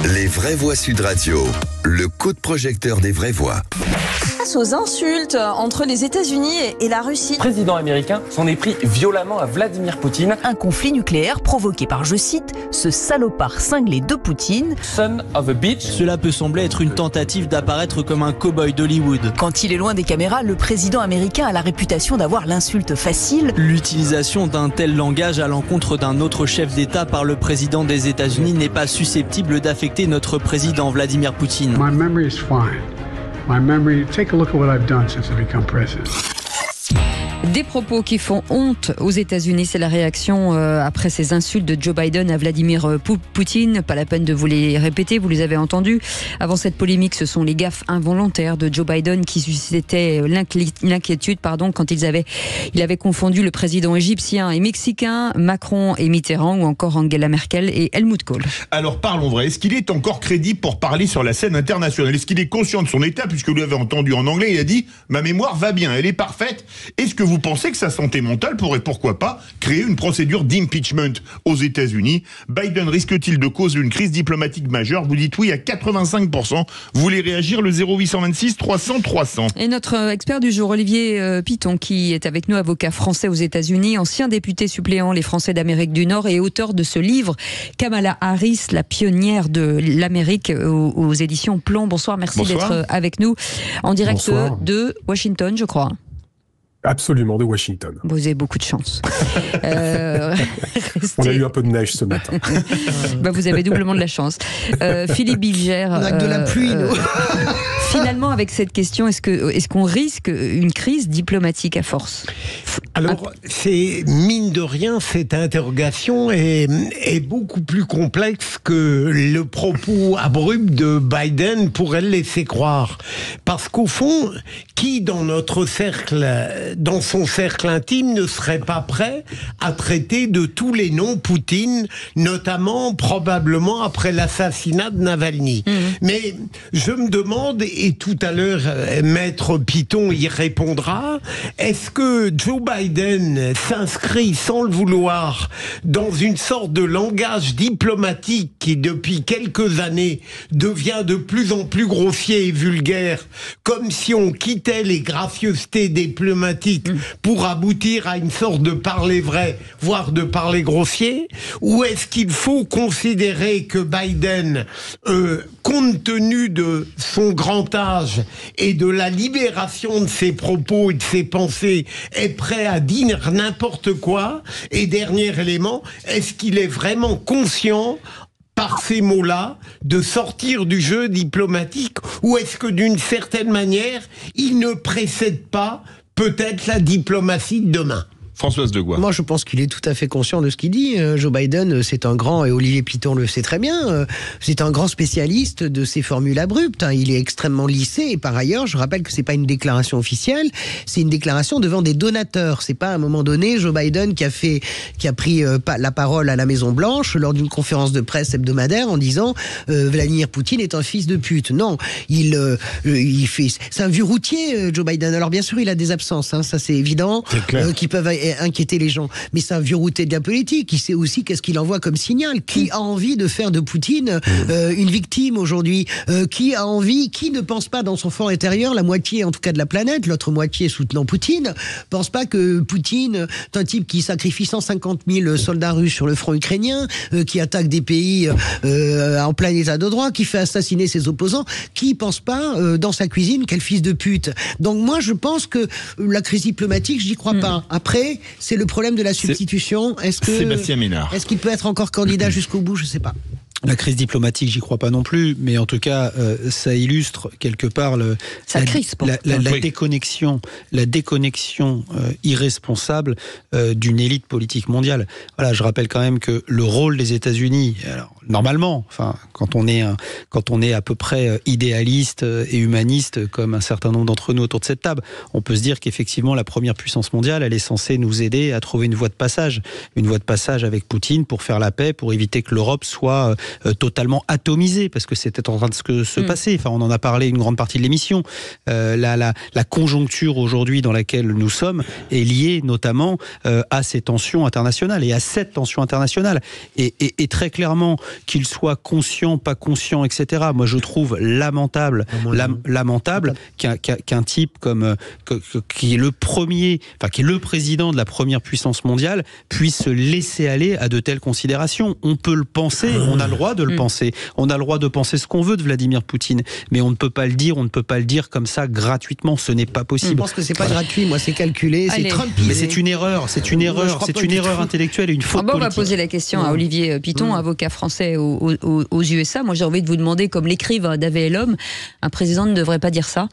Les vraies voix Sud Radio, le coup de projecteur des vraies voix. Face aux insultes entre les États-Unis et la Russie. Le président américain s'en est pris violemment à Vladimir Poutine. Un conflit nucléaire provoqué par, je cite, ce salopard cinglé de Poutine. Son of a bitch. Cela peut sembler être une tentative d'apparaître comme un cow-boy d'Hollywood. Quand il est loin des caméras, le président américain a la réputation d'avoir l'insulte facile. L'utilisation d'un tel langage à l'encontre d'un autre chef d'État par le président des États-Unis n'est pas susceptible d'affecter notre président Vladimir Poutine. My memory is fine. My memory, take a look at what I've done since I become president. Des propos qui font honte aux États-Unis, c'est la réaction après ces insultes de Joe Biden à Vladimir Poutine. Pas la peine de vous les répéter, vous les avez entendus. Avant cette polémique, ce sont les gaffes involontaires de Joe Biden qui suscitaient l'inquiétude quand il avait confondu le président égyptien et mexicain, Macron et Mitterrand, ou encore Angela Merkel et Helmut Kohl. Alors parlons vrai, est-ce qu'il est encore crédible pour parler sur la scène internationale? Est-ce qu'il est conscient de son état, puisque vous l'avez entendu en anglais, il a dit « ma mémoire va bien, elle est parfaite ». Est-ce que vous pensez que sa santé mentale pourrait, pourquoi pas, créer une procédure d'impeachment aux États-Unis? Biden risque-t-il de causer une crise diplomatique majeure? Vous dites oui à 85%. Vous voulez réagir? Le 0826 300 300. Et notre expert du jour, Olivier Piton, qui est avec nous, avocat français aux États-Unis, ancien député suppléant Les Français d'Amérique du Nord et auteur de ce livre, Kamala Harris, la pionnière de l'Amérique, aux éditions Plomb. Bonsoir, merci d'être avec nous en direct de Washington, je crois. Absolument, de Washington. Vous avez beaucoup de chance. On a eu un peu de neige ce matin. Vous avez doublement de la chance. Philippe Bilger. On a que de la pluie, nous. Finalement, avec cette question, est-ce qu'on risque une crise diplomatique à force? Alors, c'est mine de rien, cette interrogation est beaucoup plus complexe que le propos abrupt de Biden pourrait le laisser croire. Parce qu'au fond, qui dans son cercle intime ne serait pas prêt à traiter de tous les noms Poutine, notamment probablement après l'assassinat de Navalny. Mais je me demande, et tout à l'heure Maître Piton y répondra, est-ce que Joe Biden s'inscrit sans le vouloir dans une sorte de langage diplomatique qui depuis quelques années devient de plus en plus grossier et vulgaire, comme si on quittait les gracieusetés diplomatiques pour aboutir à une sorte de parler vrai, voire de parler grossier? Ou est-ce qu'il faut considérer que Biden, compte tenu de son grand âge et de la libération de ses propos et de ses pensées, est prêt à dire n'importe quoi? Et dernier élément, est-ce qu'il est vraiment conscient par ces mots-là, de sortir du jeu diplomatique, ou est-ce que d'une certaine manière, il ne précède pas peut-être la diplomatie de demain? Françoise Degois. Moi, je pense qu'il est tout à fait conscient de ce qu'il dit. Joe Biden, c'est un grand, et Olivier Piton le sait très bien, c'est un grand spécialiste de ces formules abruptes. Il est extrêmement lissé, et par ailleurs, je rappelle que c'est pas une déclaration officielle, c'est une déclaration devant des donateurs. C'est pas à un moment donné Joe Biden qui a pris la parole à la Maison Blanche lors d'une conférence de presse hebdomadaire en disant Vladimir Poutine est un fils de pute. Non, c'est un vieux routier, Joe Biden. Alors bien sûr, il a des absences, ça c'est évident, qui peuvent inquiéter les gens. Mais c'est un vieux routier de la politique. Il sait aussi qu'est-ce qu'il envoie comme signal. Qui a envie de faire de Poutine une victime aujourd'hui? Qui ne pense pas dans son fort intérieur, la moitié en tout cas de la planète, l'autre moitié soutenant Poutine, pense pas que Poutine est un type qui sacrifie 150 000 soldats russes sur le front ukrainien, qui attaque des pays en plein état de droit, qui fait assassiner ses opposants, qui pense pas dans sa cuisine quel fils de pute. Donc moi je pense que la crise diplomatique, j'y crois pas. Après, c'est le problème de la substitution. Sébastien Ménard. Est-ce qu'il peut être encore candidat jusqu'au bout? Je sais pas. La crise diplomatique, j'y crois pas non plus, mais en tout cas, ça illustre quelque part la déconnexion irresponsable d'une élite politique mondiale. Voilà, je rappelle quand même que le rôle des États-Unis, alors normalement, quand on est à peu près idéaliste et humaniste, comme un certain nombre d'entre nous autour de cette table, on peut se dire qu'effectivement la première puissance mondiale, elle est censée nous aider à trouver une voie de passage avec Poutine pour faire la paix, pour éviter que l'Europe soit totalement atomisé, parce que c'était en train de se passer. Enfin, on en a parlé une grande partie de l'émission. La conjoncture aujourd'hui dans laquelle nous sommes est liée notamment à ces tensions internationales et à cette tension internationale. Et très clairement, qu'il soit conscient, pas conscient, etc. Moi, je trouve lamentable qu'un type comme qui est le premier, enfin qui est le président de la première puissance mondiale, puisse se laisser aller à de telles considérations. On peut le penser, on a le droit de le penser, on a le droit de penser ce qu'on veut de Vladimir Poutine, mais on ne peut pas le dire comme ça gratuitement. Ce n'est pas possible. Je pense que c'est pas gratuit. Moi, c'est calculé, c'est Trumpisé. Mais c'est une erreur, intellectuelle et une faute politique. On va poser la question à Olivier Piton, avocat français aux USA. Moi, j'ai envie de vous demander, comme l'écrivent David et l'homme, un président ne devrait pas dire ça.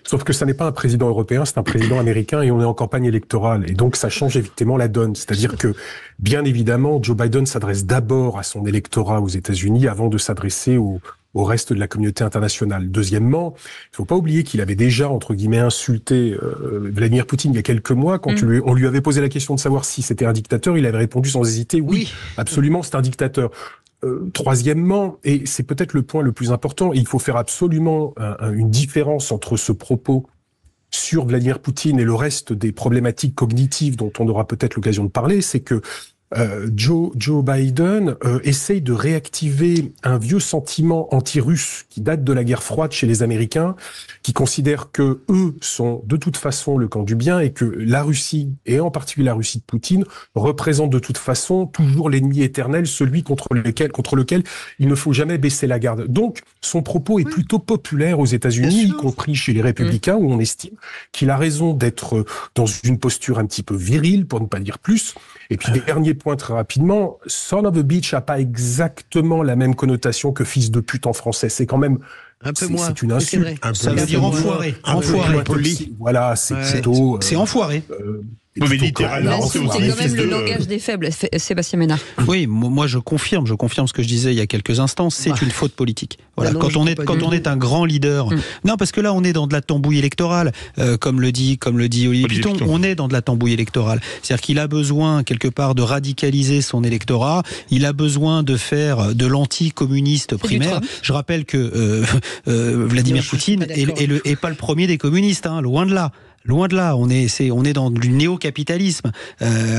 Sauf que ça n'est pas un président européen, c'est un président américain et on est en campagne électorale. Et donc ça change évidemment la donne. C'est-à-dire que, bien évidemment, Joe Biden s'adresse d'abord à son électorat aux États-Unis avant de s'adresser au reste de la communauté internationale. Deuxièmement, il ne faut pas oublier qu'il avait déjà, entre guillemets, insulté Vladimir Poutine il y a quelques mois. Quand on lui avait posé la question de savoir si c'était un dictateur, il avait répondu sans hésiter, oui. Absolument, c'est un dictateur. Troisièmement, et c'est peut-être le point le plus important, il faut faire absolument une différence entre ce propos sur Vladimir Poutine et le reste des problématiques cognitives dont on aura peut-être l'occasion de parler, c'est que Joe Biden essaye de réactiver un vieux sentiment anti-russe qui date de la guerre froide chez les Américains, qui considèrent que eux sont de toute façon le camp du bien et que la Russie, et en particulier la Russie de Poutine, représente de toute façon toujours l'ennemi éternel, celui contre lequel il ne faut jamais baisser la garde. Donc, son propos est plutôt populaire aux États-Unis, y compris chez les républicains, où on estime qu'il a raison d'être dans une posture un petit peu virile, pour ne pas dire plus. Et puis, dernier point très rapidement, son of a bitch n'a pas exactement la même connotation que fils de pute en français. C'est quand même un peu moins. C'est une insulte. Ça veut dire enfoiré. Enfoiré. Voilà, c'est plutôt. C'est enfoiré. Mais littéralement, c'est quand même le langage des faibles, Sébastien Ménard. Oui, moi je confirme ce que je disais il y a quelques instants, c'est une faute politique. Voilà, quand on est un grand leader. Non, parce que là on est dans de la tambouille électorale, comme le dit Olivier Piton, on est dans de la tambouille électorale. C'est-à-dire qu'il a besoin quelque part de radicaliser son électorat, il a besoin de faire de l'anti-communiste primaire. Je rappelle que Vladimir Poutine est pas le premier des communistes, hein, loin de là. Loin de là, on est dans du néo-capitalisme.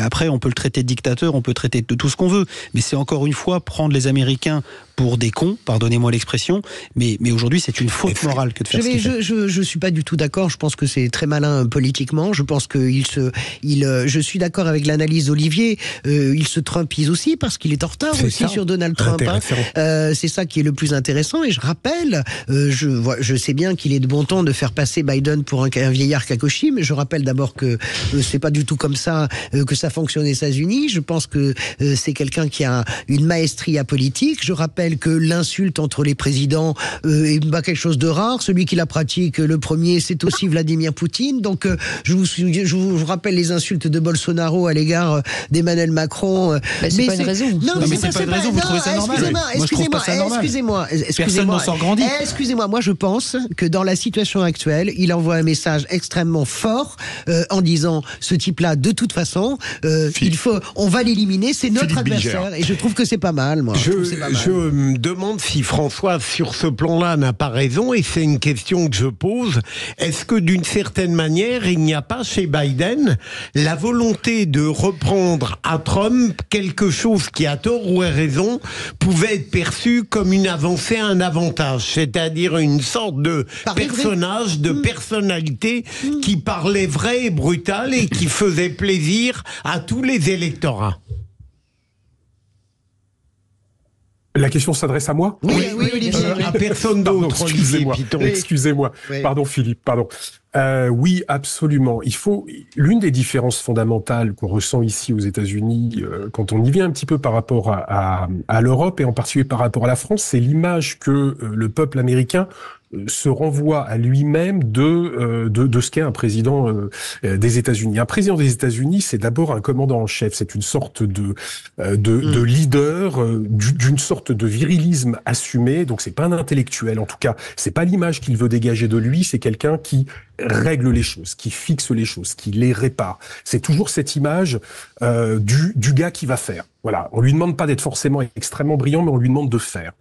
Après, on peut le traiter de dictateur, on peut traiter de tout ce qu'on veut, mais c'est encore une fois prendre les Américains pour des cons, pardonnez-moi l'expression, mais aujourd'hui c'est une faute morale que de faire je suis pas du tout d'accord, je pense que c'est très malin politiquement, je pense que je suis d'accord avec l'analyse d'Olivier, il se trumpise aussi parce qu'il est en retard aussi sur Donald Trump. C'est ça qui est le plus intéressant, et je rappelle, je sais bien qu'il est de bon ton de faire passer Biden pour un vieillard kakoshi, mais je rappelle d'abord que c'est pas du tout comme ça que ça fonctionne aux États-Unis. Je pense que c'est quelqu'un qui a une maestria politique. Je rappelle que l'insulte entre les présidents est pas quelque chose de rare. Celui qui la pratique le premier, c'est aussi Vladimir Poutine. Donc je vous rappelle les insultes de Bolsonaro à l'égard d'Emmanuel Macron. C'est pas une raison. Non, mais c'est pas une raison. Vous trouvez ça normal? Excusez-moi. Personne n'en sort grandi. Excusez-moi. Moi, je pense que dans la situation actuelle, il envoie un message extrêmement fort en disant ce type-là, de toute façon, on va l'éliminer. C'est notre adversaire, et je trouve que c'est pas mal. Moi, je me demande si François, sur ce plan-là, n'a pas raison, et c'est une question que je pose. Est-ce que d'une certaine manière, il n'y a pas chez Biden la volonté de reprendre à Trump quelque chose qui, à tort ou à raison, pouvait être perçu comme une avancée, un avantage, c'est-à-dire une sorte de personnage, de personnalité qui parlait vrai et brutal et qui faisait plaisir à tous les électorats? La question s'adresse à moi? Oui, Olivier. À personne d'autre. Excusez-moi. Oui. Pardon, Philippe, pardon. Oui, absolument. L'une des différences fondamentales qu'on ressent ici aux États-Unis, quand on y vient un petit peu par rapport à l'Europe et en particulier par rapport à la France, c'est l'image que le peuple américain se renvoie à lui-même de ce qu'est un président des États-Unis. Un président des États-Unis, c'est d'abord un commandant en chef. C'est une sorte de leader, d'une sorte de virilisme assumé. Donc c'est pas un intellectuel, en tout cas. C'est pas l'image qu'il veut dégager de lui. C'est quelqu'un qui règle les choses, qui fixe les choses, qui les répare. C'est toujours cette image du gars qui va faire. Voilà, on lui demande pas d'être forcément extrêmement brillant, mais on lui demande de faire.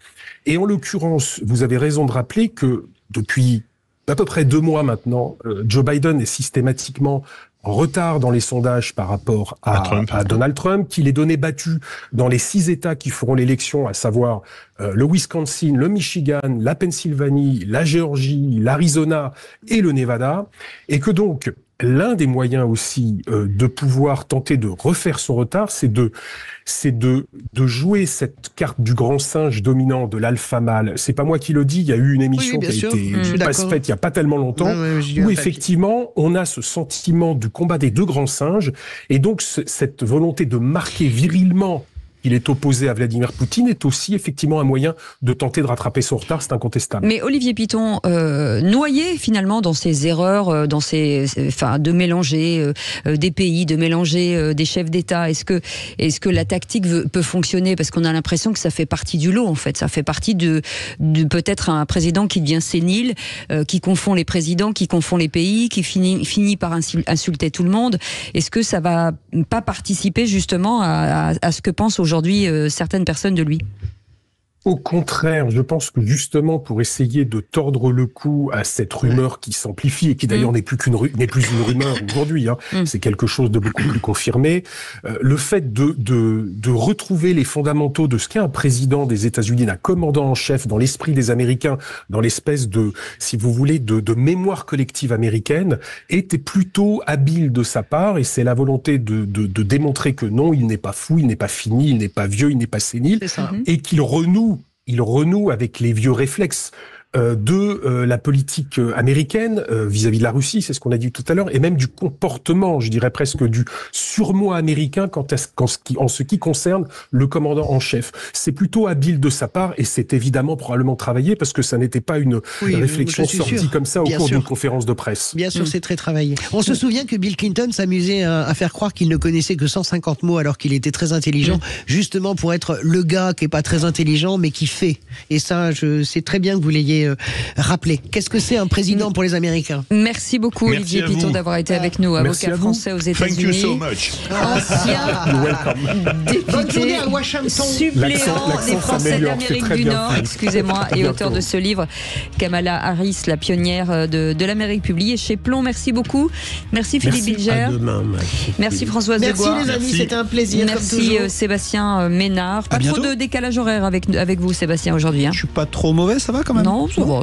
Et en l'occurrence, vous avez raison de rappeler que depuis à peu près 2 mois maintenant, Joe Biden est systématiquement en retard dans les sondages par rapport à Donald Trump, qu'il est donné battu dans les 6 États qui feront l'élection, à savoir le Wisconsin, le Michigan, la Pennsylvanie, la Géorgie, l'Arizona et le Nevada, et que donc l'un des moyens aussi de pouvoir tenter de refaire son retard, c'est de jouer cette carte du grand singe dominant, de l'alpha mâle. C'est pas moi qui le dis, il y a eu une émission qui a été faite il y a pas tellement longtemps, où effectivement on a ce sentiment du combat des 2 grands singes, et donc cette volonté de marquer virilement qu'il est opposé à Vladimir Poutine est aussi effectivement un moyen de tenter de rattraper son retard, c'est incontestable. Mais Olivier Piton, noyé finalement dans ces erreurs, de mélanger des pays, de mélanger des chefs d'État, est-ce que la tactique peut fonctionner? Parce qu'on a l'impression que ça fait partie du lot en fait, ça fait partie de peut-être un président qui devient sénile, qui confond les présidents, qui confond les pays, qui finit par insulter tout le monde. Est-ce que ça va pas participer justement à ce que pensent aujourd'hui certaines personnes de lui? Au contraire, je pense que justement pour essayer de tordre le cou à cette rumeur qui s'amplifie et qui d'ailleurs n'est plus une rumeur aujourd'hui, c'est quelque chose de beaucoup plus confirmé, le fait de retrouver les fondamentaux de ce qu'est un président des États-Unis, d'un commandant en chef dans l'esprit des Américains, dans l'espèce de, si vous voulez, de mémoire collective américaine, était plutôt habile de sa part, et c'est la volonté de démontrer que non, il n'est pas fou, il n'est pas fini, il n'est pas vieux, il n'est pas sénile, et qu'il renoue avec les vieux réflexes de la politique américaine vis-à-vis de la Russie, c'est ce qu'on a dit tout à l'heure, et même du comportement, je dirais presque du surmoi américain en ce qui concerne le commandant en chef. C'est plutôt habile de sa part, et c'est évidemment probablement travaillé, parce que ça n'était pas une réflexion sortie comme ça au cours d'une conférence de presse. Bien sûr, c'est très travaillé. On se souvient que Bill Clinton s'amusait à faire croire qu'il ne connaissait que 150 mots alors qu'il était très intelligent, justement pour être le gars qui est pas très intelligent mais qui fait. Et ça, c'est très bien que vous l'ayez rappelé. Qu'est-ce que c'est un président pour les Américains? Merci beaucoup Olivier Piton d'avoir été avec nous, avocat français aux États-Unis. Thank you so much. Ancien député suppléant des Français d'Amérique du Nord, excusez-moi, et auteur de ce livre, Kamala Harris, la pionnière de l'Amérique, publié chez Plomb. Merci beaucoup. Merci Philippe Bilger. Merci Françoise Degois. Merci les amis, c'était un plaisir. Merci Sébastien Ménard. Pas trop de décalage horaire avec vous Sébastien aujourd'hui. Je suis pas trop mauvais, ça va quand même? Non, ça va.